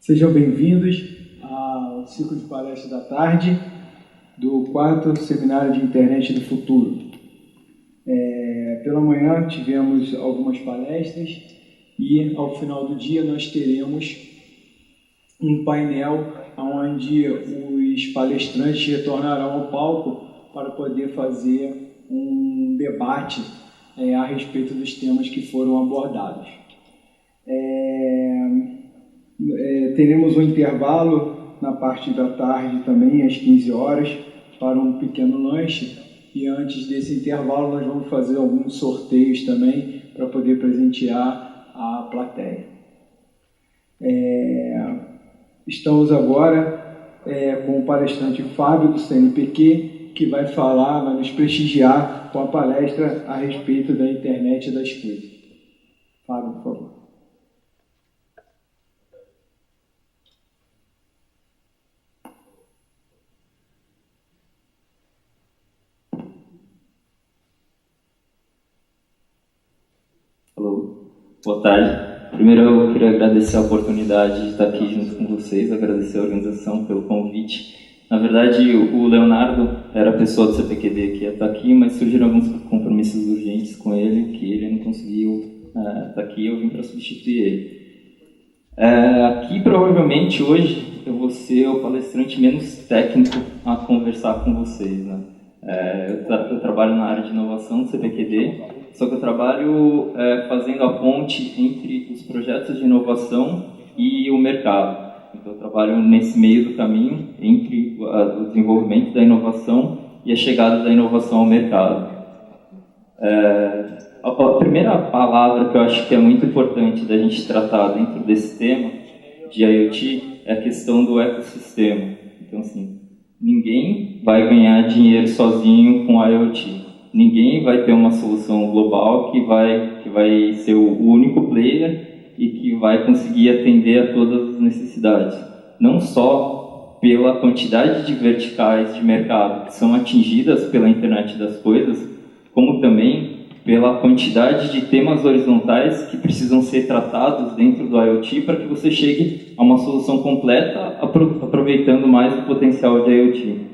Sejam bem-vindos ao ciclo de palestras da tarde do 4º Seminário de Internet do Futuro. Pela manhã tivemos algumas palestras e ao final do dia nós teremos um painel onde os palestrantes retornarão ao palco para poder fazer um debate a respeito dos temas que foram abordados. Teremos um intervalo na parte da tarde também, às 15 horas, para um pequeno lanche. E antes desse intervalo nós vamos fazer alguns sorteios também para poder presentear a plateia. Estamos agora com o palestrante Fábio do CNPq, que vai nos prestigiar com a palestra a respeito da internet das coisas. Fábio, por favor. Alô, boa tarde. Primeiro eu queria agradecer a oportunidade de estar aqui junto com vocês, agradecer a organização pelo convite. Na verdade, o Leonardo era a pessoa do CPQD que ia estar aqui, mas surgiram alguns compromissos urgentes com ele, que ele não conseguiu estar aqui, eu vim para substituir ele. Aqui, provavelmente, hoje, eu vou ser o palestrante menos técnico a conversar com vocês, né? Eu trabalho na área de inovação do CPQD, só que eu trabalho fazendo a ponte entre os projetos de inovação e o mercado. Então, eu trabalho nesse meio do caminho entre o desenvolvimento da inovação e a chegada da inovação ao mercado. A primeira palavra que eu acho que é muito importante da gente tratar dentro desse tema de IoT é a questão do ecossistema. Então, assim, ninguém vai ganhar dinheiro sozinho com IoT. Ninguém vai ter uma solução global que vai ser o único player e que vai conseguir atender a todas as necessidades. Não só pela quantidade de verticais de mercado que são atingidas pela internet das coisas, como também pela quantidade de temas horizontais que precisam ser tratados dentro do IoT para que você chegue a uma solução completa, aproveitando mais o potencial de IoT.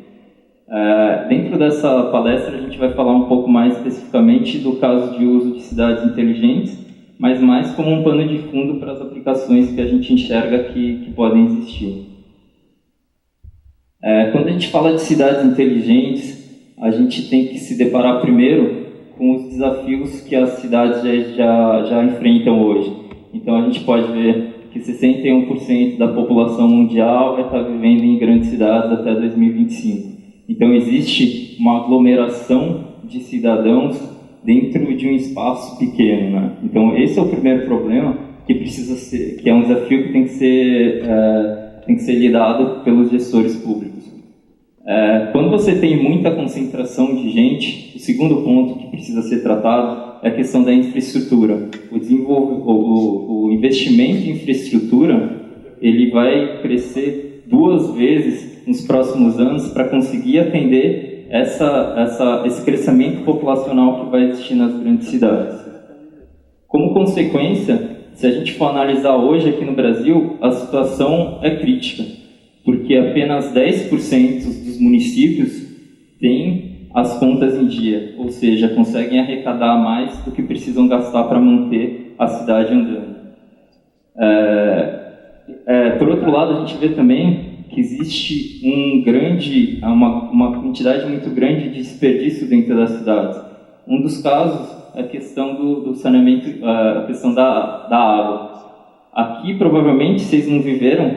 Dentro dessa palestra, a gente vai falar um pouco mais especificamente do caso de uso de cidades inteligentes, mas mais como um pano de fundo para as aplicações que a gente enxerga que podem existir. Quando a gente fala de cidades inteligentes, a gente tem que se deparar primeiro com os desafios que as cidades já enfrentam hoje. Então, a gente pode ver que 61% da população mundial vai estar vivendo em grandes cidades até 2025. Então, existe uma aglomeração de cidadãos dentro de um espaço pequeno, né? Então, esse é o primeiro problema que é um desafio que tem que ser lidado pelos gestores públicos. Quando você tem muita concentração de gente, o segundo ponto que precisa ser tratado é a questão da infraestrutura. O investimento em infraestrutura ele vai crescer 2 vezes nos próximos anos para conseguir atender esse crescimento populacional que vai existir nas grandes cidades. Como consequência, se a gente for analisar hoje aqui no Brasil, a situação é crítica, porque apenas 10% dos municípios têm as contas em dia, ou seja, conseguem arrecadar mais do que precisam gastar para manter a cidade andando. Por outro lado, a gente vê também que existe uma quantidade muito grande de desperdício dentro das cidades. Um dos casos é a questão do saneamento, a questão da água. Aqui, provavelmente, vocês não viveram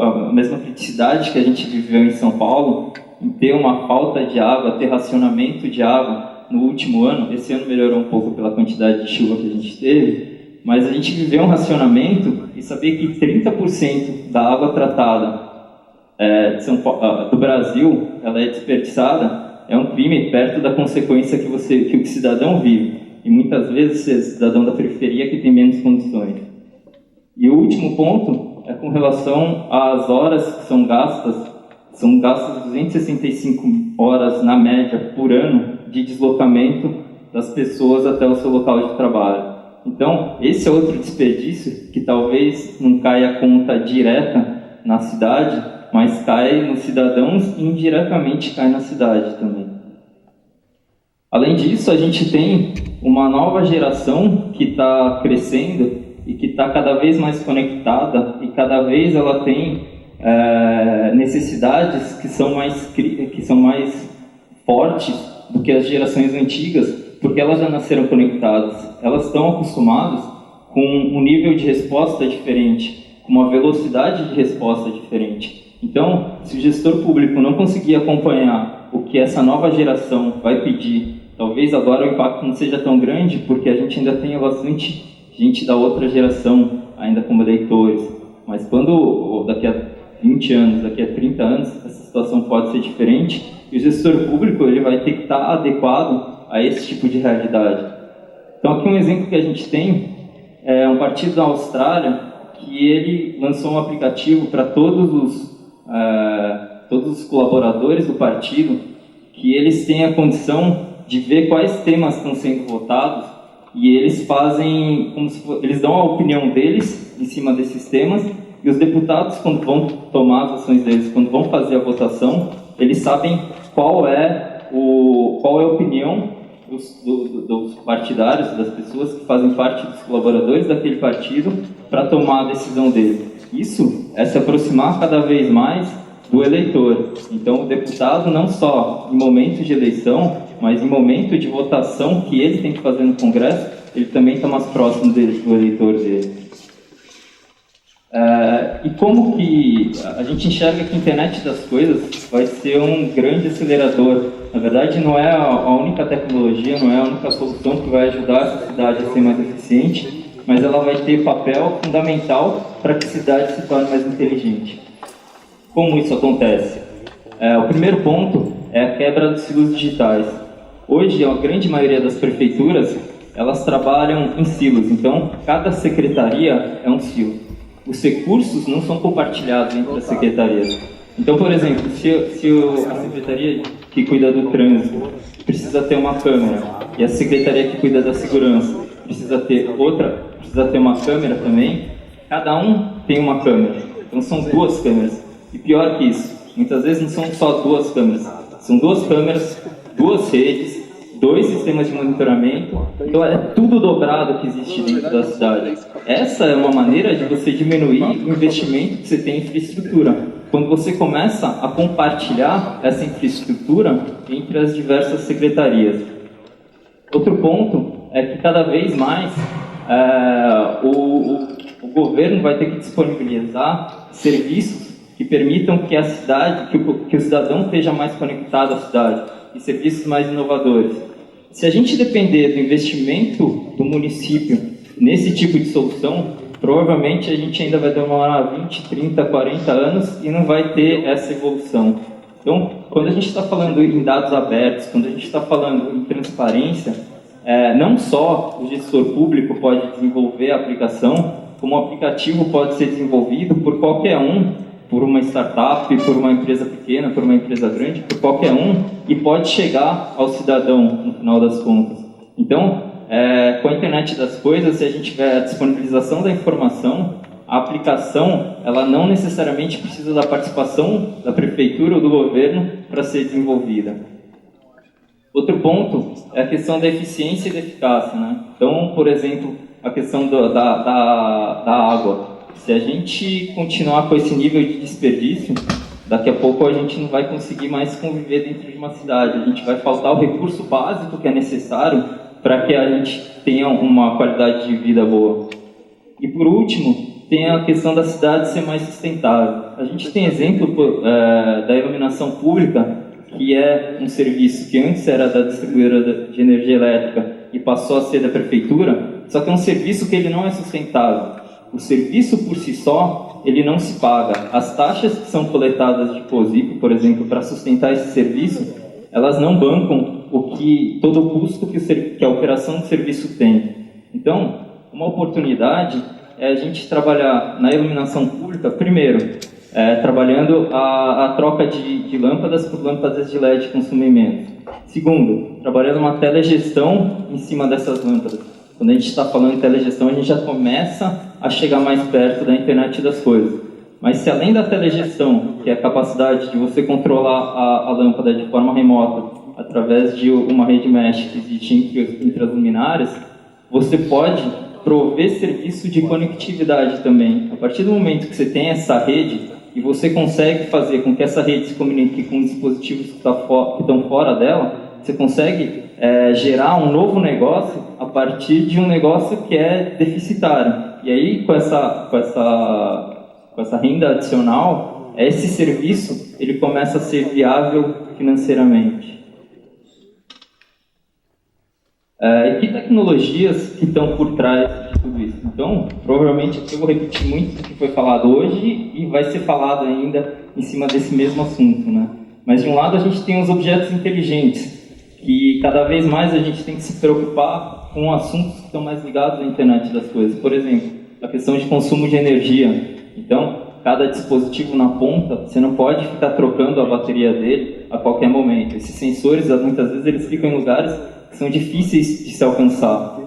a mesma criticidade que a gente viveu em São Paulo, em ter uma falta de água, ter racionamento de água no último ano. Esse ano melhorou um pouco pela quantidade de chuva que a gente teve, mas a gente viveu um racionamento e saber que 30% da água tratada do Brasil ela é desperdiçada é um crime perto da consequência que o cidadão vive. E muitas vezes é o cidadão da periferia que tem menos condições. E o último ponto é com relação às horas que são gastas 265 horas na média por ano de deslocamento das pessoas até o seu local de trabalho. Então, esse é outro desperdício que talvez não caia a conta direta na cidade, mas cai nos cidadãos e indiretamente cai na cidade também. Além disso, a gente tem uma nova geração que está crescendo e que está cada vez mais conectada e cada vez ela tem necessidades que são mais fortes do que as gerações antigas, porque elas já nasceram conectadas. Elas estão acostumadas com um nível de resposta diferente, com uma velocidade de resposta diferente. Então, se o gestor público não conseguir acompanhar o que essa nova geração vai pedir, talvez agora o impacto não seja tão grande, porque a gente ainda tem bastante gente da outra geração ainda como eleitores. Mas quando, daqui a 20 anos, daqui a 30 anos, essa situação pode ser diferente, e o gestor público ele vai ter que estar adequado a esse tipo de realidade. Então, aqui um exemplo que a gente tem é um partido da Austrália que ele lançou um aplicativo para todos os colaboradores do partido, que eles têm a condição de ver quais temas estão sendo votados, e eles fazem eles dão a opinião deles em cima desses temas, e os deputados, quando vão tomar as ações deles, quando vão fazer a votação, eles sabem qual é a opinião dos partidários, das pessoas que fazem parte dos colaboradores daquele partido, para tomar a decisão dele. Isso é se aproximar cada vez mais do eleitor. Então, o deputado, não só em momentos de eleição, mas em momento de votação que ele tem que fazer no Congresso, ele também está mais próximo do eleitor dele. E como que a gente enxerga que a internet das coisas vai ser um grande acelerador? Na verdade, não é a única tecnologia, não é a única solução que vai ajudar a cidade a ser mais eficiente, mas ela vai ter papel fundamental para que a cidade se torne mais inteligente. Como isso acontece? O primeiro ponto é a quebra dos silos digitais. Hoje, a grande maioria das prefeituras, elas trabalham em silos, então cada secretaria é um silo. Os recursos não são compartilhados entre as secretarias. Então, por exemplo, se a secretaria que cuida do trânsito precisa ter uma câmera, e a secretaria que cuida da segurança precisa ter uma câmera também, cada um tem uma câmera. Então são duas câmeras. E pior que isso, muitas vezes não são só duas câmeras, são duas câmeras, duas redes, 2 sistemas de monitoramento. Então é tudo dobrado que existe dentro da cidade. Essa é uma maneira de você diminuir o investimento que você tem em infraestrutura. Quando você começa a compartilhar essa infraestrutura entre as diversas secretarias. Outro ponto é que cada vez mais o governo vai ter que disponibilizar serviços que permitam que a cidade, que o cidadão esteja mais conectado à cidade, e serviços mais inovadores. Se a gente depender do investimento do município nesse tipo de solução, provavelmente a gente ainda vai demorar 20, 30, 40 anos e não vai ter essa evolução. Então, quando a gente está falando em dados abertos, quando a gente está falando em transparência, não só o gestor público pode desenvolver a aplicação, como o aplicativo pode ser desenvolvido por qualquer um, por uma startup, por uma empresa pequena, por uma empresa grande, por qualquer um, e pode chegar ao cidadão no final das contas. Então, com a internet das coisas, se a gente tiver a disponibilização da informação, a aplicação, ela não necessariamente precisa da participação da prefeitura ou do governo para ser desenvolvida. Outro ponto é a questão da eficiência e da eficácia, né? Então, por exemplo, a questão da água. Se a gente continuar com esse nível de desperdício, daqui a pouco a gente não vai conseguir mais conviver dentro de uma cidade. A gente vai faltar o recurso básico que é necessário para que a gente tenha uma qualidade de vida boa. E por último, tem a questão da cidade ser mais sustentável. A gente tem exemplo da iluminação pública, que é um serviço que antes era da distribuidora de energia elétrica e passou a ser da prefeitura, só que é um serviço que ele não é sustentável. O serviço por si só, ele não se paga. As taxas que são coletadas de COSIP, por exemplo, para sustentar esse serviço, elas não bancam todo o custo que a operação do serviço tem. Então, uma oportunidade é a gente trabalhar na iluminação pública, primeiro, trabalhando a troca de lâmpadas por lâmpadas de LED que consumem menos. Segundo, trabalhando uma telegestão em cima dessas lâmpadas. Quando a gente está falando de telegestão, a gente já começa a chegar mais perto da internet das coisas. Mas se além da telegestão, que é a capacidade de você controlar a lâmpada de forma remota, através de uma rede mesh que existe entre as luminárias, você pode prover serviço de conectividade também. A partir do momento que você tem essa rede e você consegue fazer com que essa rede se comunique com dispositivos que estão fora dela, você consegue gerar um novo negócio a partir de um negócio que é deficitário. E aí, com essa renda adicional, esse serviço ele começa a ser viável financeiramente. E que tecnologias que estão por trás de tudo isso? Então, provavelmente eu vou repetir muito o que foi falado hoje e vai ser falado ainda em cima desse mesmo assunto, né? Mas de um lado a gente tem os objetos inteligentes, que cada vez mais a gente tem que se preocupar com assuntos que estão mais ligados à internet das coisas. Por exemplo, a questão de consumo de energia. Então, cada dispositivo na ponta, você não pode ficar trocando a bateria dele a qualquer momento. Esses sensores, muitas vezes, eles ficam em lugares que são difíceis de se alcançar.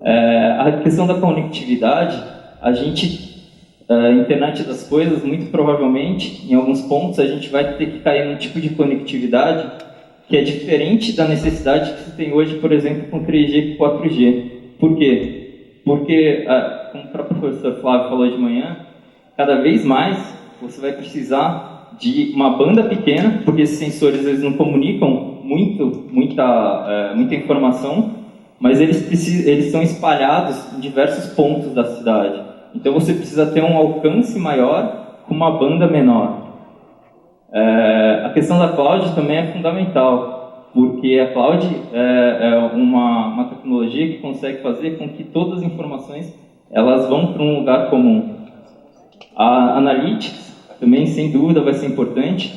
A questão da conectividade, a internet das coisas, muito provavelmente, em alguns pontos, a gente vai ter que cair num tipo de conectividade que é diferente da necessidade que você tem hoje, por exemplo, com 3G e 4G. Por quê? Porque, como o próprio professor Flávio falou de manhã, cada vez mais você vai precisar de uma banda pequena, porque esses sensores eles não comunicam muita informação, mas eles estão espalhados em diversos pontos da cidade. Então você precisa ter um alcance maior com uma banda menor. A questão da cloud também é fundamental, porque a cloud é uma tecnologia que consegue fazer com que todas as informações elas vão para um lugar comum. A Analytics também, sem dúvida, vai ser importante,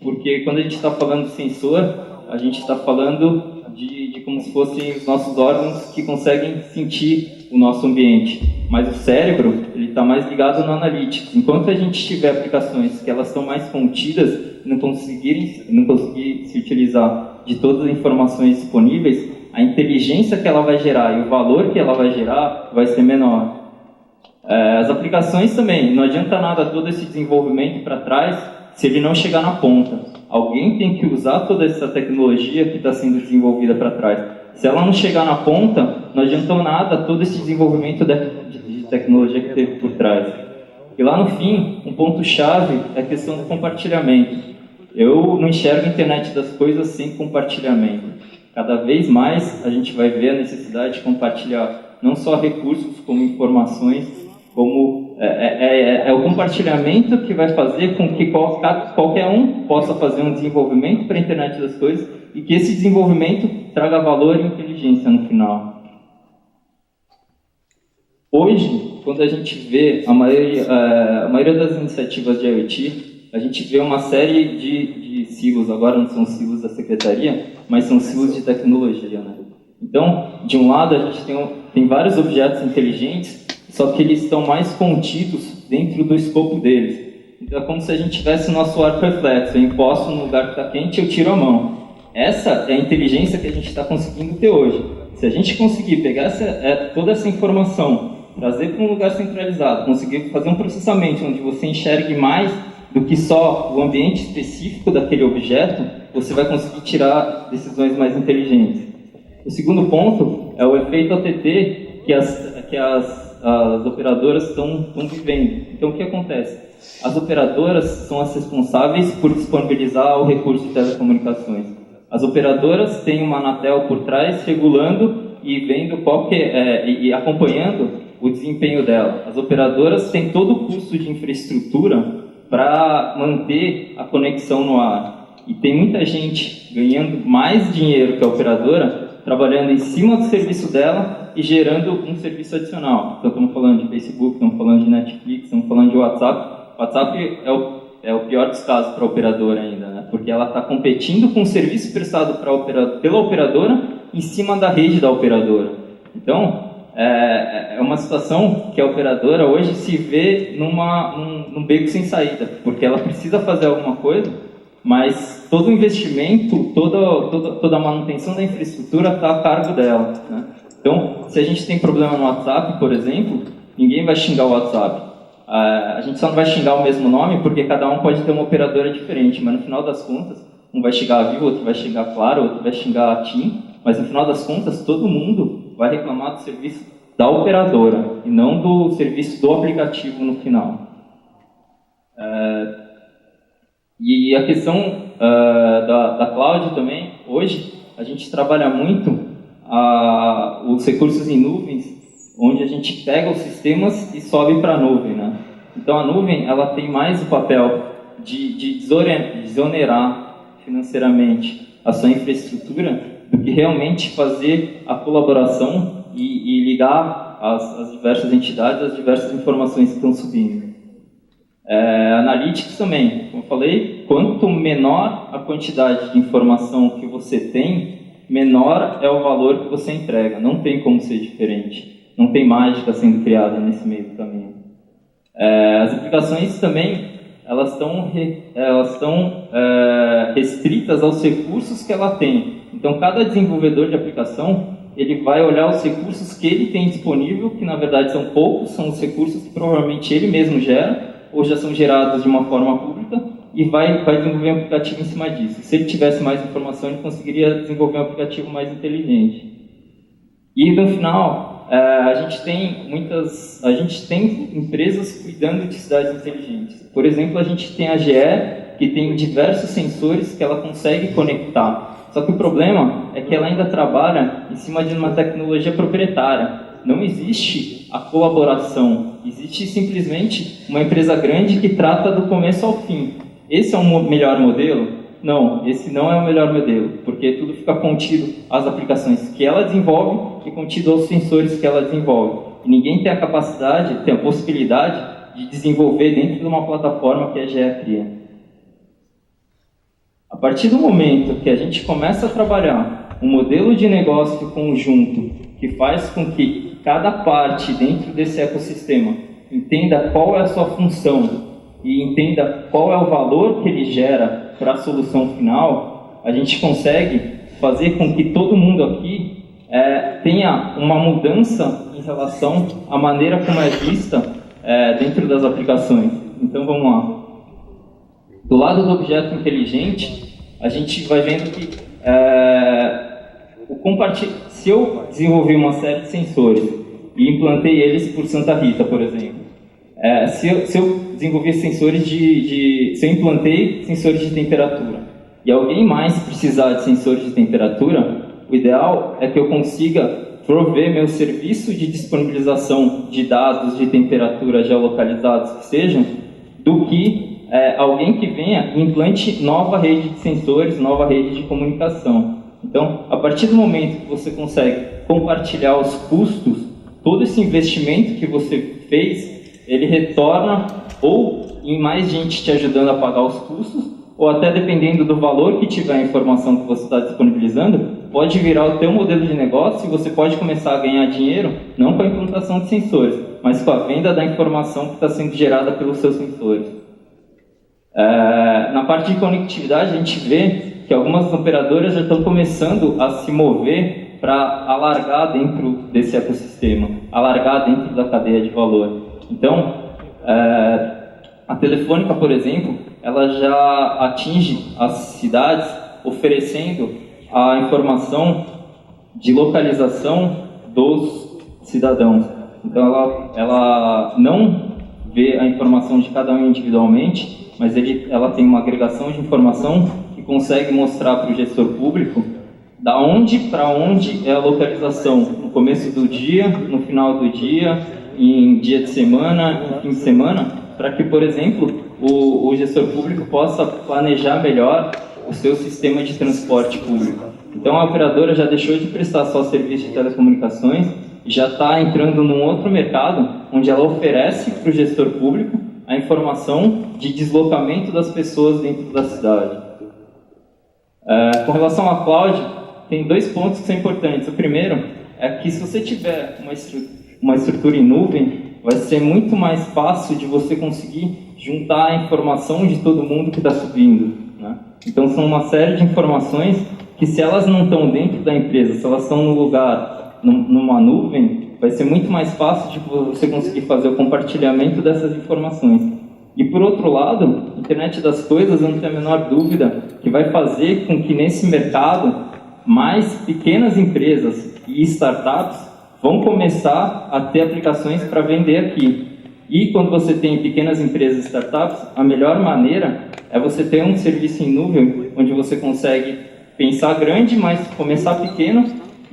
porque quando a gente está falando de sensor, a gente está falando de como se fossem os nossos órgãos que conseguem sentir o nosso ambiente. Mas o cérebro, ele está mais ligado no Analytics. Enquanto a gente tiver aplicações que elas estão mais contidas e não conseguir se utilizar de todas as informações disponíveis, a inteligência que ela vai gerar e o valor que ela vai gerar vai ser menor. As aplicações também, não adianta nada todo esse desenvolvimento para trás se ele não chegar na ponta. Alguém tem que usar toda essa tecnologia que está sendo desenvolvida para trás. Se ela não chegar na ponta, não adiantou nada todo esse desenvolvimento de tecnologia que teve por trás. E lá no fim, um ponto-chave é a questão do compartilhamento. Eu não enxergo a internet das coisas sem compartilhamento. Cada vez mais a gente vai ver a necessidade de compartilhar não só recursos como informações, como é o compartilhamento que vai fazer com que qualquer um possa fazer um desenvolvimento para a internet das coisas e que esse desenvolvimento traga valor e inteligência no final. Hoje, quando a gente vê a maioria das iniciativas de IoT, a gente vê uma série de silos, agora não são silos da secretaria, mas são silos de tecnologia, né? Então, de um lado, a gente tem vários objetos inteligentes, só que eles estão mais contidos dentro do escopo deles. Então, é como se a gente tivesse o nosso arco reflexo. Eu encosto no lugar que está quente e eu tiro a mão. Essa é a inteligência que a gente está conseguindo ter hoje. Se a gente conseguir pegar toda essa informação, trazer para um lugar centralizado, conseguir fazer um processamento onde você enxergue mais do que só o ambiente específico daquele objeto, você vai conseguir tirar decisões mais inteligentes. O segundo ponto é o efeito ATT que as operadoras estão vivendo. Então, o que acontece? As operadoras são as responsáveis por disponibilizar o recurso de telecomunicações. As operadoras têm uma Anatel por trás, regulando e vendo e acompanhando o desempenho dela. As operadoras têm todo o custo de infraestrutura para manter a conexão no ar. E tem muita gente ganhando mais dinheiro que a operadora, trabalhando em cima do serviço dela e gerando um serviço adicional. Então, estamos falando de Facebook, estamos falando de Netflix, estamos falando de WhatsApp. WhatsApp é o pior dos casos para a operadora ainda, né? Porque ela está competindo com o serviço prestado pela operadora em cima da rede da operadora. Então, é uma situação que a operadora hoje se vê num beco sem saída, porque ela precisa fazer alguma coisa, mas todo o investimento, toda a manutenção da infraestrutura está a cargo dela, né? Então, se a gente tem problema no WhatsApp, por exemplo, ninguém vai xingar o WhatsApp. A gente só não vai xingar o mesmo nome porque cada um pode ter uma operadora diferente, mas no final das contas, um vai xingar a Vivo, outro vai xingar a Claro, outro vai xingar a TIM, mas no final das contas, todo mundo vai reclamar do serviço da operadora e não do serviço do aplicativo no final. E a questão da cloud também, hoje, a gente trabalha muito os recursos em nuvens, onde a gente pega os sistemas e sobe para a nuvem, né? Então a nuvem ela tem mais o papel de desonerar financeiramente a sua infraestrutura do que realmente fazer a colaboração e ligar as diversas entidades, as diversas informações que estão subindo. Analytics também, como eu falei, quanto menor a quantidade de informação que você tem, menor é o valor que você entrega. Não tem como ser diferente. Não tem mágica sendo criada nesse meio do caminho. As aplicações também, elas estão restritas aos recursos que ela tem. Então, cada desenvolvedor de aplicação, ele vai olhar os recursos que ele tem disponível, que na verdade são poucos, são os recursos que provavelmente ele mesmo gera, ou já são gerados de uma forma pública, e vai desenvolver um aplicativo em cima disso. Se ele tivesse mais informação, ele conseguiria desenvolver um aplicativo mais inteligente. E no final, a gente tem empresas cuidando de cidades inteligentes. Por exemplo, a gente tem a GE, que tem diversos sensores que ela consegue conectar. Só que o problema é que ela ainda trabalha em cima de uma tecnologia proprietária. Não existe a colaboração, existe simplesmente uma empresa grande que trata do começo ao fim. Esse é o melhor modelo? Não, esse não é o melhor modelo, porque tudo fica contido às aplicações que ela desenvolve e contido aos sensores que ela desenvolve. E ninguém tem a capacidade, tem a possibilidade de desenvolver dentro de uma plataforma que a GE cria. A partir do momento que a gente começa a trabalhar um modelo de negócio conjunto que faz com que cada parte dentro desse ecossistema entenda qual é a sua função e entenda qual é o valor que ele gera para a solução final, a gente consegue fazer com que todo mundo aqui tenha uma mudança em relação à maneira como é vista dentro das aplicações. Então vamos lá. Do lado do objeto inteligente, a gente vai vendo que se eu desenvolvi uma série de sensores e implantei eles por Santa Rita, por exemplo, se eu desenvolvi sensores se eu implantei sensores de temperatura e alguém mais precisar de sensores de temperatura, o ideal é que eu consiga prover meu serviço de disponibilização de dados de temperatura geolocalizados que sejam, do que alguém que venha e implante nova rede de sensores, nova rede de comunicação. Então, a partir do momento que você consegue compartilhar os custos, todo esse investimento que você fez, ele retorna ou em mais gente te ajudando a pagar os custos, ou até dependendo do valor que tiver a informação que você está disponibilizando, pode virar o teu modelo de negócio e você pode começar a ganhar dinheiro, não com a implantação de sensores, mas com a venda da informação que está sendo gerada pelos seus sensores. Na parte de conectividade, a gente vê que algumas operadoras já estão começando a se mover para alargar dentro desse ecossistema, alargar dentro da cadeia de valor. Então, a Telefônica, por exemplo, ela já atinge as cidades oferecendo a informação de localização dos cidadãos. Então, ela não vê a informação de cada um individualmente, mas ela tem uma agregação de informação que consegue mostrar para o gestor público da onde para onde é a localização, no começo do dia, no final do dia, em dia de semana, em fim de semana, para que, por exemplo, o gestor público possa planejar melhor o seu sistema de transporte público. Então, a operadora já deixou de prestar só serviço de telecomunicações e já está entrando num outro mercado, onde ela oferece para o gestor público a informação de deslocamento das pessoas dentro da cidade. Com relação à cloud, tem dois pontos que são importantes. O primeiro é que se você tiver uma estrutura em nuvem, vai ser muito mais fácil de você conseguir juntar a informação de todo mundo que está subindo, né? Então, são uma série de informações que, se elas não estão dentro da empresa, se elas estão no lugar numa nuvem, vai ser muito mais fácil de você conseguir fazer o compartilhamento dessas informações. E por outro lado, a internet das coisas, eu não tenho a menor dúvida, que vai fazer com que nesse mercado mais pequenas empresas e startups vão começar a ter aplicações para vender aqui. E quando você tem pequenas empresas e startups, a melhor maneira é você ter um serviço em nuvem onde você consegue pensar grande, mas começar pequeno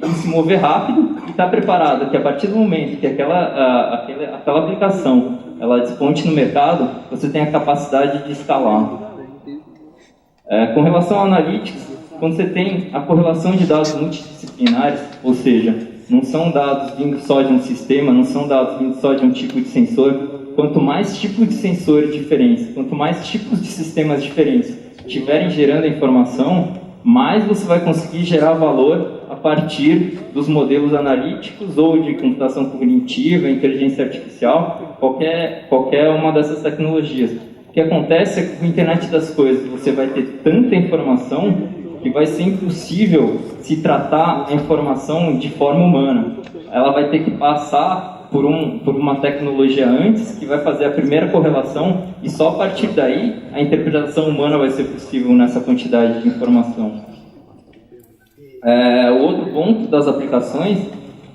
e se mover rápido e estar preparado que a partir do momento que aquela aplicação ela desponte no mercado, você tem a capacidade de escalar. Com relação ao Analytics, quando você tem a correlação de dados multidisciplinares, ou seja, não são dados vindo só de um sistema, não são dados vindo só de um tipo de sensor. Quanto mais tipos de sensores diferentes, quanto mais tipos de sistemas diferentes estiverem gerando a informação, mais você vai conseguir gerar valor a partir dos modelos analíticos ou de computação cognitiva, inteligência artificial, qualquer uma dessas tecnologias. O que acontece é que com a internet das coisas você vai ter tanta informação que vai ser impossível se tratar a informação de forma humana. Ela vai ter que passar por uma tecnologia antes, que vai fazer a primeira correlação, e só a partir daí a interpretação humana vai ser possível nessa quantidade de informação. O outro ponto das aplicações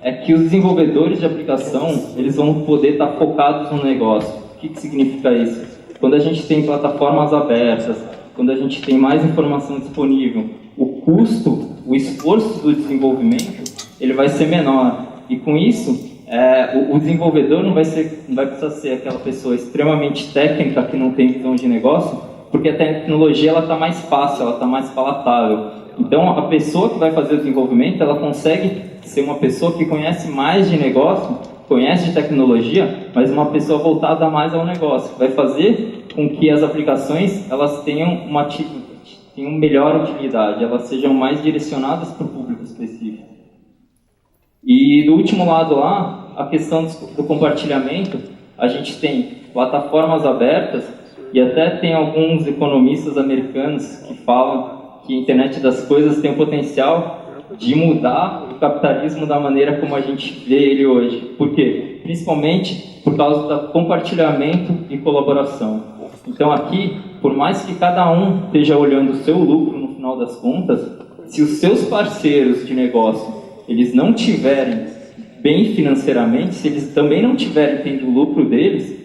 é que os desenvolvedores de aplicação eles vão poder estar focados no negócio. O que significa isso? Quando a gente tem plataformas abertas, quando a gente tem mais informação disponível, o custo, o esforço do desenvolvimento, ele vai ser menor. E com isso, o desenvolvedor não vai precisar ser aquela pessoa extremamente técnica que não tem visão de negócio, porque a tecnologia está mais fácil, ela está mais palatável. Então, a pessoa que vai fazer o desenvolvimento, ela consegue ser uma pessoa que conhece mais de negócio, conhece de tecnologia, mas uma pessoa voltada mais ao negócio, que vai fazer com que as aplicações elas tenham melhor utilidade, elas sejam mais direcionadas para o público específico. E do último lado lá, a questão do compartilhamento, a gente tem plataformas abertas e até tem alguns economistas americanos que falam que a internet das coisas tem o potencial de mudar o capitalismo da maneira como a gente vê ele hoje. Por quê? Principalmente por causa do compartilhamento e colaboração. Então aqui, por mais que cada um esteja olhando o seu lucro no final das contas, se os seus parceiros de negócio eles não tiverem bem financeiramente, se eles também não tiverem tendo o lucro deles,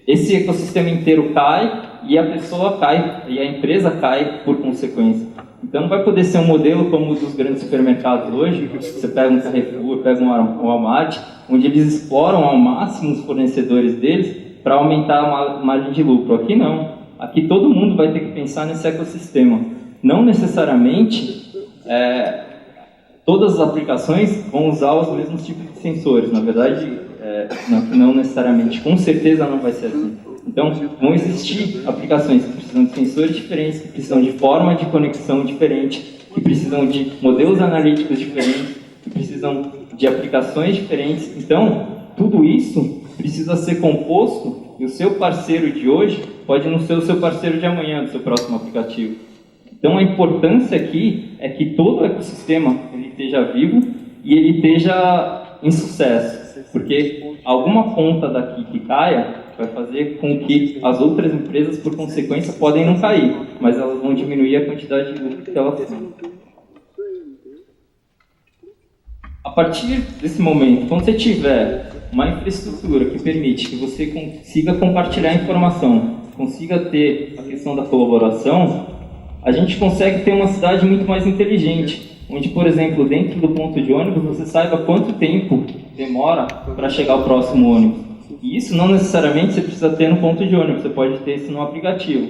esse ecossistema inteiro cai e a pessoa cai, e a empresa cai por consequência. Então não vai poder ser um modelo como o dos grandes supermercados hoje, você pega um Carrefour, pega um Walmart, onde eles exploram ao máximo os fornecedores deles para aumentar a margem de lucro. Aqui não. Aqui todo mundo vai ter que pensar nesse ecossistema. Não necessariamente todas as aplicações vão usar os mesmos tipos de sensores. Na verdade, não necessariamente. Com certeza não vai ser assim. Então, vão existir aplicações que precisam de sensores diferentes, que precisam de forma de conexão diferente, que precisam de modelos analíticos diferentes, que precisam de aplicações diferentes. Então, tudo isso precisa ser composto e o seu parceiro de hoje pode não ser o seu parceiro de amanhã, do seu próximo aplicativo. Então, a importância aqui é que todo o ecossistema ele esteja vivo e ele esteja em sucesso, porque alguma ponta daqui que caia vai fazer com que as outras empresas, por consequência, podem não cair, mas elas vão diminuir a quantidade de lucro que elas têm. A partir desse momento, quando você tiver uma infraestrutura que permite que você consiga compartilhar informação, consiga ter a questão da colaboração, a gente consegue ter uma cidade muito mais inteligente, onde, por exemplo, dentro do ponto de ônibus, você saiba quanto tempo demora para chegar ao próximo ônibus. E isso não necessariamente você precisa ter no ponto de ônibus, você pode ter isso no aplicativo.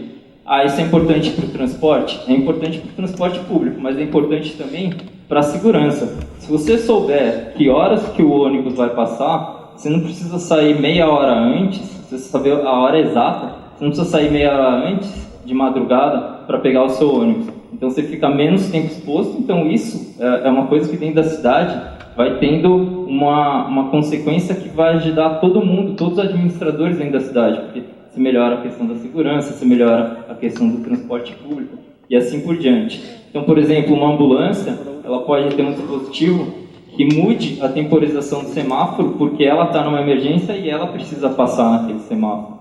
Isso é importante para o transporte? É importante para o transporte público, mas é importante também para a segurança. Se você souber que horas que o ônibus vai passar, você não precisa sair meia hora antes, você saber a hora exata, você não precisa sair meia hora antes de madrugada para pegar o seu ônibus. Então você fica menos tempo exposto, então isso é uma coisa que dentro da cidade vai tendo uma consequência que vai ajudar todo mundo, todos os administradores dentro da cidade, porque se melhora a questão da segurança, se melhora a questão do transporte público e assim por diante. Então, por exemplo, uma ambulância, ela pode ter um dispositivo que mude a temporização do semáforo, porque ela está numa emergência e ela precisa passar naquele semáforo.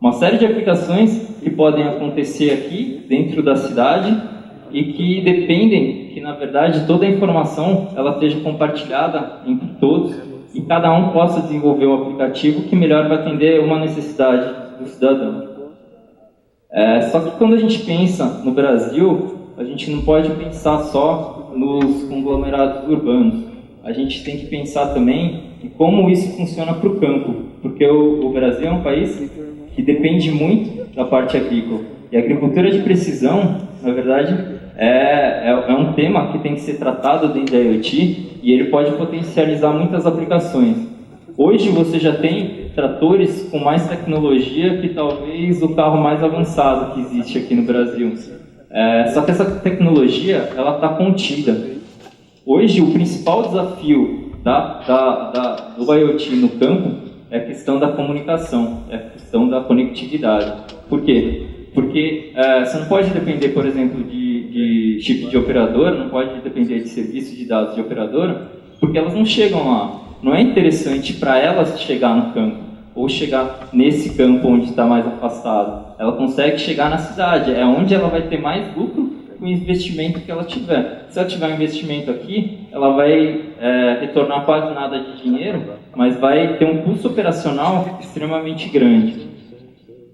Uma série de aplicações que podem acontecer aqui, dentro da cidade, e que dependem que, na verdade, toda a informação ela esteja compartilhada entre todos e cada um possa desenvolver um aplicativo que melhor vai atender uma necessidade do cidadão. Só que quando a gente pensa no Brasil, a gente não pode pensar só nos conglomerados urbanos. A gente tem que pensar também em como isso funciona para o campo, porque o Brasil é um país que depende muito da parte agrícola. E a agricultura de precisão, na verdade, é um tema que tem que ser tratado dentro da IoT e ele pode potencializar muitas aplicações. Hoje você já tem tratores com mais tecnologia que talvez o carro mais avançado que existe aqui no Brasil. Só que essa tecnologia ela está contida. Hoje o principal desafio do IoT no campo é a questão da comunicação, é a questão da conectividade. Por quê? Porque você não pode depender, por exemplo, de chip de operadora, não pode depender de serviço de dados de operadora, porque elas não chegam lá. Não é interessante para elas chegar no campo, ou chegar nesse campo onde está mais afastado. Ela consegue chegar na cidade, é onde ela vai ter mais lucro com o investimento que ela tiver. Se ela tiver um investimento aqui, ela vai retornar quase nada de dinheiro, mas vai ter um custo operacional extremamente grande.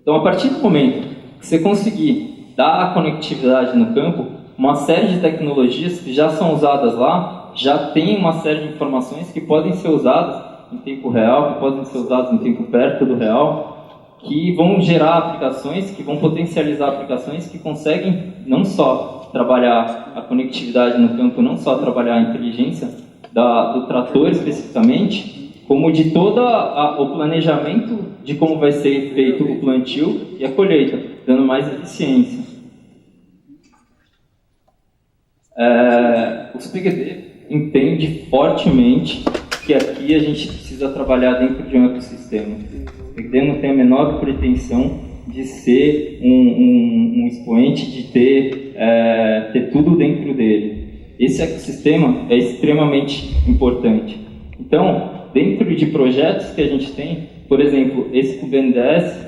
Então, a partir do momento que você conseguir dar a conectividade no campo, uma série de tecnologias que já são usadas lá, já tem uma série de informações que podem ser usadas em tempo real, que podem ser usadas em tempo perto do real, que vão gerar aplicações, que vão potencializar aplicações que conseguem não só trabalhar a conectividade no campo, não só trabalhar a inteligência do trator especificamente, como de todo o planejamento de como vai ser feito o plantio e a colheita, dando mais eficiência. O CPQD entende fortemente que aqui a gente precisa trabalhar dentro de um ecossistema. O CPQD não tem a menor pretensão de ser um expoente, de ter tudo dentro dele. Esse ecossistema é extremamente importante. Então, dentro de projetos que a gente tem, por exemplo, esse com o BNDES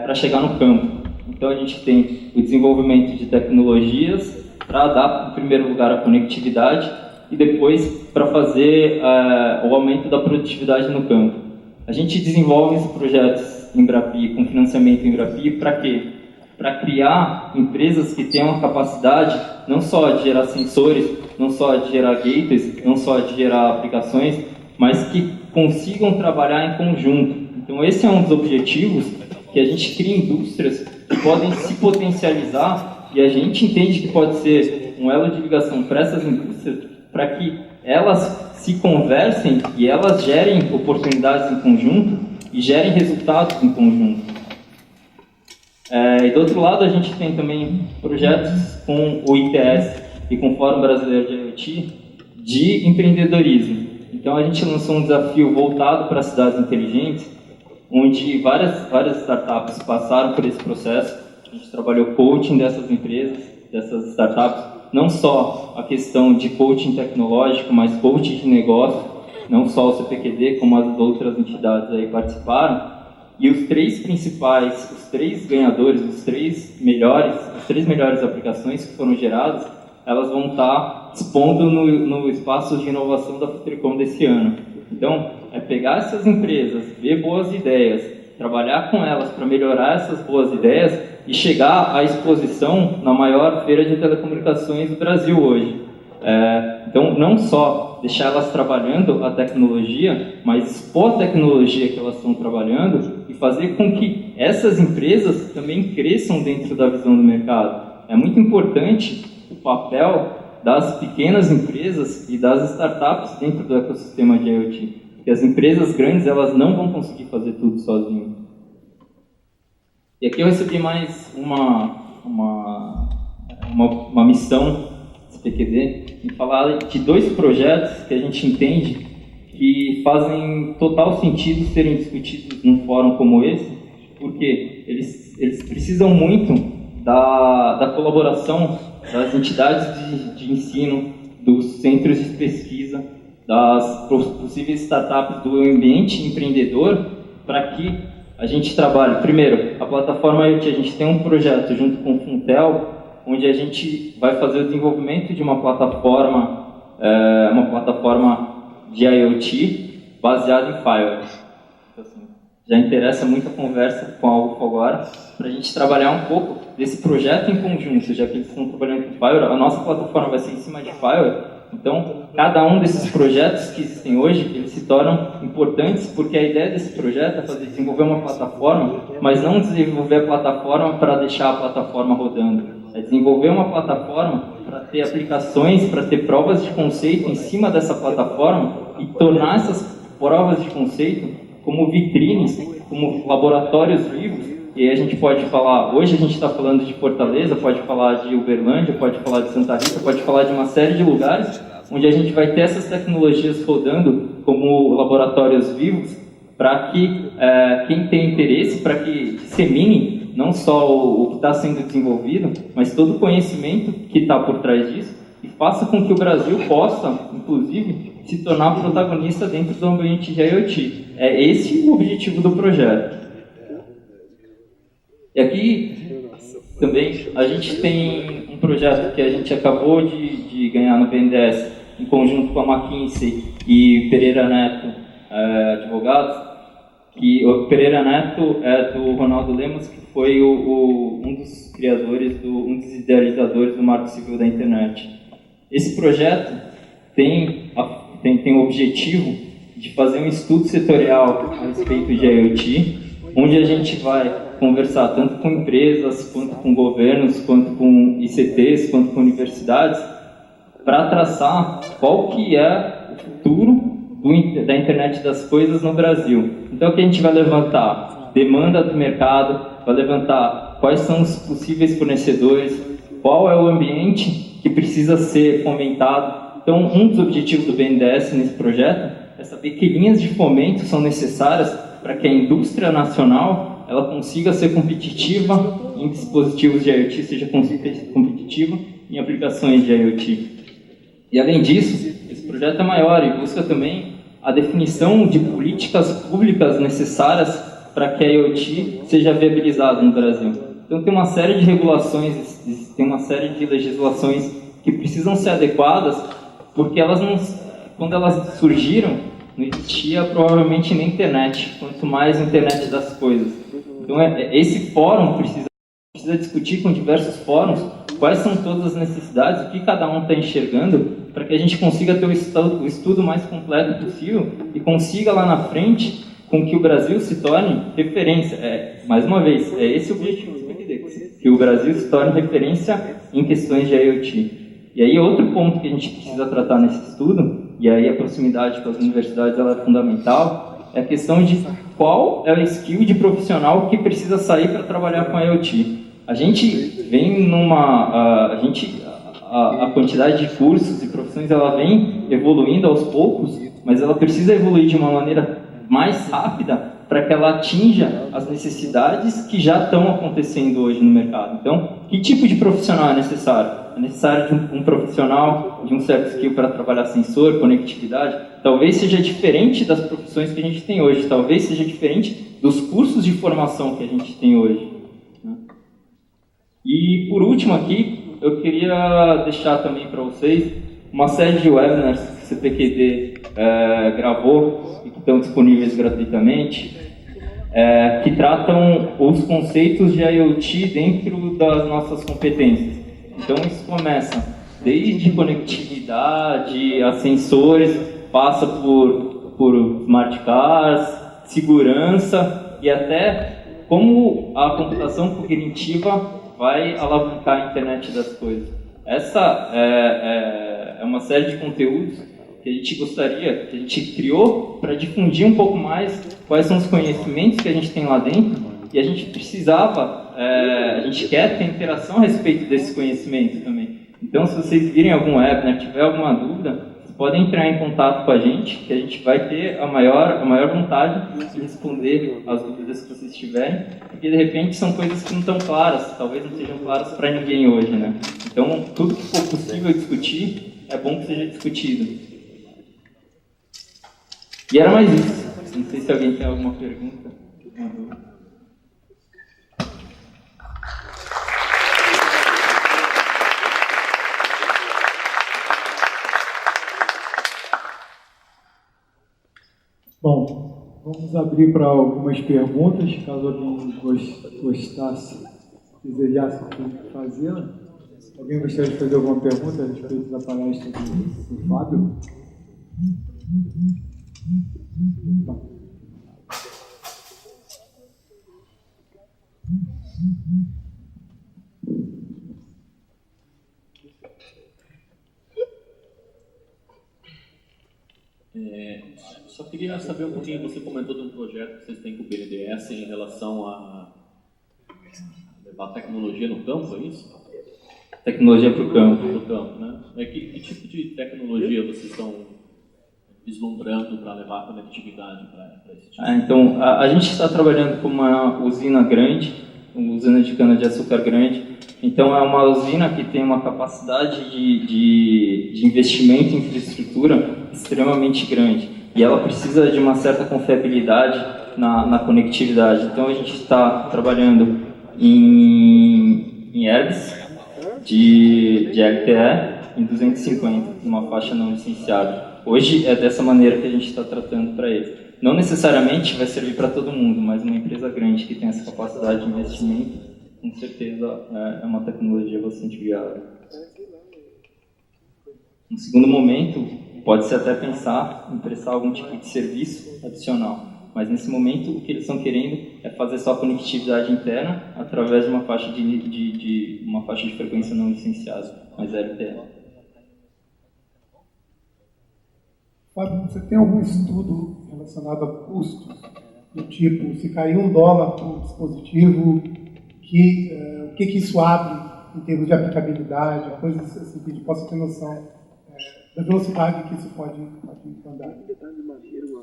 para chegar no campo. Então, a gente tem o desenvolvimento de tecnologias para dar, em primeiro lugar, a conectividade e depois para fazer o aumento da produtividade no campo. A gente desenvolve esses projetos em Embrapi, com financiamento em Embrapi, para quê? Para criar empresas que tenham a capacidade não só de gerar sensores, não só de gerar gateways, não só de gerar aplicações, mas que consigam trabalhar em conjunto. Então, esse é um dos objetivos, que a gente cria indústrias que podem se potencializar e a gente entende que pode ser um elo de ligação para essas indústrias, para que elas se conversem e elas gerem oportunidades em conjunto e gerem resultados em conjunto. E do outro lado, a gente tem também projetos com o ITS e com o Fórum Brasileiro de IoT de empreendedorismo. Então, a gente lançou um desafio voltado para cidades inteligentes, onde várias startups passaram por esse processo. A gente trabalhou coaching dessas empresas, dessas startups, não só a questão de coaching tecnológico, mas coaching de negócio, não só o CPQD, como as outras entidades aí participaram. E os três principais, os três ganhadores, as três melhores aplicações que foram geradas, elas vão estar expondo no espaço de inovação da Futuricom desse ano. Então, é pegar essas empresas, ver boas ideias, trabalhar com elas para melhorar essas boas ideias e chegar à exposição na maior feira de telecomunicações do Brasil hoje. Então, não só deixar elas trabalhando a tecnologia, mas expor a tecnologia que elas estão trabalhando e fazer com que essas empresas também cresçam dentro da visão do mercado. É muito importante o papel das pequenas empresas e das startups dentro do ecossistema de IoT. Porque as empresas grandes, elas não vão conseguir fazer tudo sozinhas. E aqui eu recebi mais uma missão do CPQD em falar de dois projetos que a gente entende que fazem total sentido serem discutidos num fórum como esse, porque eles precisam muito da colaboração das entidades de ensino, dos centros de pesquisa das possíveis startups do ambiente empreendedor para que a gente trabalhe. Primeiro, a plataforma IoT, a gente tem um projeto junto com o Funtel, onde a gente vai fazer o desenvolvimento de uma plataforma de IoT baseada em Firewall. Então, assim, já interessa muito a conversa com a UFO agora, para a gente trabalhar um pouco desse projeto em conjunto, já que eles estão trabalhando com Firewall. A nossa plataforma vai ser em cima de Firewall, então cada um desses projetos que existem hoje, eles se tornam importantes, porque a ideia desse projeto é desenvolver uma plataforma, mas não desenvolver a plataforma para deixar a plataforma rodando. É desenvolver uma plataforma para ter aplicações, para ter provas de conceito em cima dessa plataforma e tornar essas provas de conceito como vitrines, como laboratórios vivos. E aí a gente pode falar, hoje a gente está falando de Fortaleza, pode falar de Uberlândia, pode falar de Santa Rita, pode falar de uma série de lugares onde a gente vai ter essas tecnologias rodando como laboratórios vivos para que quem tem interesse, para que dissemine não só o que está sendo desenvolvido, mas todo o conhecimento que está por trás disso e faça com que o Brasil possa, inclusive, se tornar protagonista dentro do ambiente de IoT. É esse o objetivo do projeto. E aqui também a gente tem um projeto que a gente acabou de ganhar no BNDES, em conjunto com a McKinsey e Pereira Neto, advogados, que o Pereira Neto é do Ronaldo Lemos, que foi um dos criadores, um dos idealizadores do Marco Civil da Internet. Esse projeto tem o objetivo de fazer um estudo setorial a respeito de IoT, onde a gente vai conversar tanto com empresas, quanto com governos, quanto com ICTs, quanto com universidades, para traçar qual que é o futuro da internet das coisas no Brasil. Então, o que a gente vai levantar? Demanda do mercado, vai levantar quais são os possíveis fornecedores, qual é o ambiente que precisa ser fomentado. Então, um dos objetivos do BNDES nesse projeto é saber que linhas de fomento são necessárias para que a indústria nacional ela consiga ser competitiva em dispositivos de IoT, seja competitiva em aplicações de IoT. E, além disso, esse projeto é maior e busca também a definição de políticas públicas necessárias para que a IoT seja viabilizada no Brasil. Então, tem uma série de regulações, tem uma série de legislações que precisam ser adequadas, porque elas não, quando elas surgiram, não existia provavelmente nem internet, quanto mais internet das coisas. Então, esse fórum precisa discutir com diversos fóruns quais são todas as necessidades, o que cada um está enxergando, para que a gente consiga ter o estudo mais completo possível e consiga lá na frente com que o Brasil se torne referência. Mais uma vez, é esse o objetivo do PQD, que o Brasil se torne referência em questões de IoT. E aí outro ponto que a gente precisa tratar nesse estudo, e aí a proximidade com as universidades ela é fundamental, é a questão de qual é o skill de profissional que precisa sair para trabalhar com IoT. A gente vem a quantidade de cursos e profissões ela vem evoluindo aos poucos, mas ela precisa evoluir de uma maneira mais rápida para que ela atinja as necessidades que já estão acontecendo hoje no mercado. Então, que tipo de profissional é necessário? É necessário um profissional de um certo skill para trabalhar sensor, conectividade? Talvez seja diferente das profissões que a gente tem hoje, talvez seja diferente dos cursos de formação que a gente tem hoje. E, por último aqui, eu queria deixar também para vocês uma série de webinars que o CPQD gravou e que estão disponíveis gratuitamente, que tratam os conceitos de IoT dentro das nossas competências. Então, isso começa desde conectividade a sensores, passa por smart cars, segurança e até como a computação cognitiva vai alavancar a internet das coisas. Essa é uma série de conteúdos que a gente criou para difundir um pouco mais quais são os conhecimentos que a gente tem lá dentro e a gente a gente quer ter interação a respeito desses conhecimentos também. Então, se vocês virem algum webinar, tiver alguma dúvida, vocês podem entrar em contato com a gente, que a gente vai ter a maior vontade de responder as dúvidas que vocês tiverem, porque de repente são coisas que não estão claras, talvez não sejam claras para ninguém hoje, né? Então, tudo que for possível discutir, é bom que seja discutido. E era mais isso. Não sei se alguém tem alguma pergunta. Bom, vamos abrir para algumas perguntas, caso alguém gostasse, desejasse fazê-la. Alguém gostaria de fazer alguma pergunta a respeito da palestra do Fábio? Só queria saber um pouquinho, você comentou de um projeto que vocês têm com o BNDES em relação a levar tecnologia no campo, é isso? Tecnologia para o campo. Para o campo, né? Que tipo de tecnologia vocês estão vislumbrando para levar a conectividade para esse tipo? Então, a gente está trabalhando com uma usina grande, uma usina de cana-de-açúcar grande. Então, é uma usina que tem uma capacidade de investimento em infraestrutura extremamente grande. E ela precisa de uma certa confiabilidade na conectividade. Então, a gente está trabalhando em herbes de LTE em 250, numa faixa não licenciada. Hoje é dessa maneira que a gente está tratando para eles. Não necessariamente vai servir para todo mundo, mas uma empresa grande que tem essa capacidade de investimento, com certeza é uma tecnologia bastante viável. No segundo momento, pode-se até pensar em prestar algum tipo de serviço adicional. Mas nesse momento, o que eles estão querendo é fazer só a conectividade interna através de uma faixa de frequência não licenciada, mas LTE. Fábio, você tem algum estudo relacionado a custos? Do tipo, se cair $1 por dispositivo, o que isso abre em termos de aplicabilidade, coisas assim que a gente possa ter noção da velocidade que isso pode andar?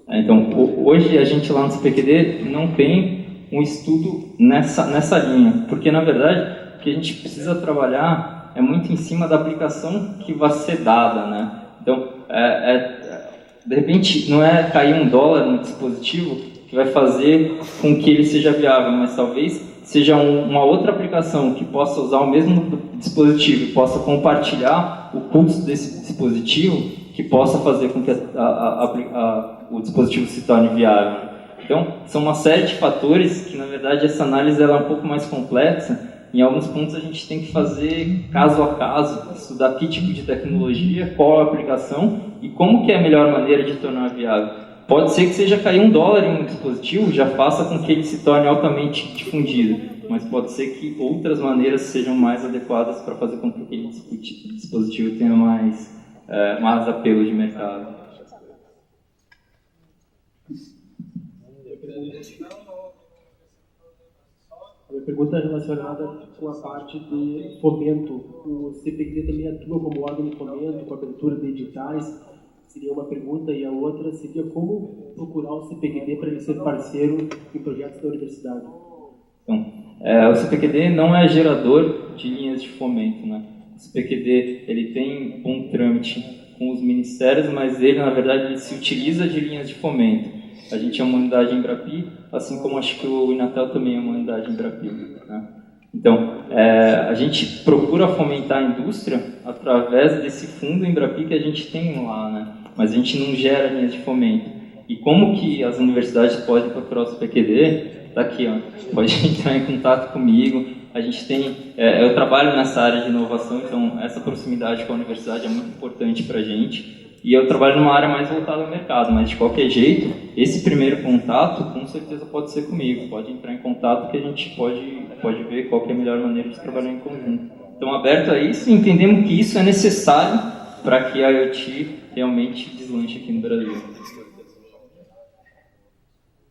Então, hoje a gente lá no CPQD não tem um estudo nessa linha, porque na verdade o que a gente precisa trabalhar é muito em cima da aplicação que vai ser dada, né? Então, de repente, não é cair $1 no dispositivo que vai fazer com que ele seja viável, mas talvez seja uma outra aplicação que possa usar o mesmo dispositivo e possa compartilhar o custo desse dispositivo, que possa fazer com que o dispositivo se torne viável. Então, são uma série de fatores que, na verdade, essa análise ela é um pouco mais complexa. Em alguns pontos, a gente tem que fazer caso a caso, estudar que tipo de tecnologia, qual a aplicação e como que é a melhor maneira de tornar viável. Pode ser que seja cair $1 em um dispositivo, já faça com que ele se torne altamente difundido, mas pode ser que outras maneiras sejam mais adequadas para fazer com que aquele dispositivo tenha mais apelo de mercado. A minha pergunta é relacionada com a parte de fomento. O CPQD também atua como órgão de fomento, com abertura de editais. Seria uma pergunta, e a outra seria como procurar o CPQD para ele ser parceiro em projetos da universidade. Então, o CPQD não é gerador de linhas de fomento, né? O CPQD ele tem um trâmite com os ministérios, mas ele, na verdade, ele se utiliza de linhas de fomento. A gente é uma unidade em Embrapi, assim como acho que o Inatel também é uma unidade em Embrapi, né? Então, a gente procura fomentar a indústria através desse fundo Embrapi que a gente tem lá, né? Mas a gente não gera linhas de fomento. E como que as universidades podem procurar o CPQD? Tá aqui, ó. Pode entrar em contato comigo. A gente tem, eu trabalho nessa área de inovação, então essa proximidade com a universidade é muito importante para a gente. E eu trabalho numa área mais voltada ao mercado, mas de qualquer jeito, esse primeiro contato, com certeza pode ser comigo. Pode entrar em contato que a gente pode ver qual que é a melhor maneira de trabalhar em conjunto. Então, aberto a isso, entendemos que isso é necessário para que a IoT realmente deslanche aqui no Brasil.